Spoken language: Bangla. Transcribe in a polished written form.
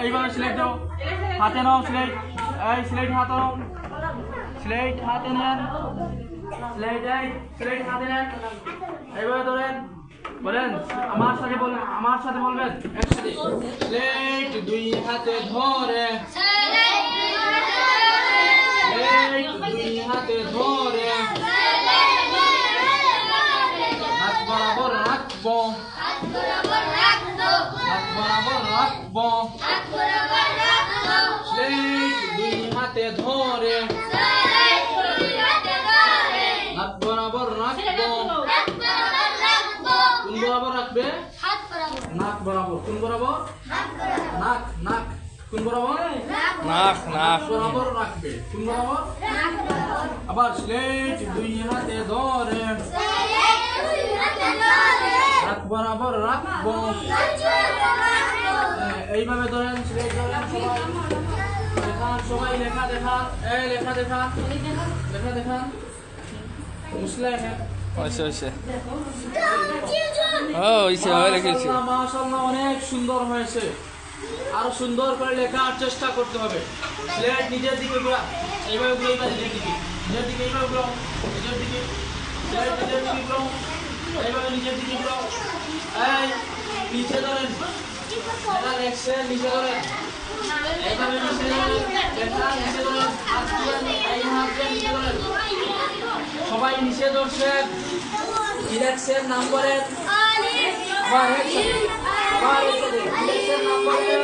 এইভাবে স্লেট দাও, হাতে নাও স্লেট, এই স্লেট হাতে নাও, স্লেট হাতে নেন, স্লেট হাতে নেন, এইভাবে ধরেন, বলেন আমার সাথে বলবেন, আমার সাথে বলবেন একসাথে, স্লেট দুই হাতে ধরে, স্লেট দুই হাতে ধরে, হাত বরাবর রাখবো, হাত বরাবর রাখবো, স্লেট দুই হাতে ধরে, হাত বরাবর রাখবো, কোন বরাবর রাখবে? নাক বরাবর, কোন বরাবর? নাক, নাক, কোন বরাবর? নাক, নাক বরাবর রাখবে, কোন বরাবর? আবার স্লেট দুই হাতে ধরে, হাত বরাবর রাখবো, এইভাবে ধরেন, স্লেট ধরেন, সবাই দেখান, সবাই লেখা দেখান, এই লেখা দেখান, লেখা দেখান, মুসলা হ্যাঁ। মাশাআল্লাহ, অনেক সুন্দর হয়েছে, আরো সুন্দর করে লেখার চেষ্টা করতে হবে। স্লেট নিজের দিকে ঘোরা, এইভাবে ঘুরে, নিজের দিকে, নিজের দিকে এইভাবে ঘুরাও, নিজের দিকে, স্লেট নিজের দিকে ঘুরাও, এইভাবে নিজের দিকে ঘুরাও, এই নিচে ধরেন, এটা লেখছেন নিচে ধরেন, এইভাবে নিচে ধরেন, লেখা নিচে ধরেন, হাত তুলেন, এই হাত দিয়ে নিচে ধরেন, সবাই নিচে ধরছেন, কি লেখছেন নাম বলেন, আবার একসাথে, কি লেখছেন নাম বলেন,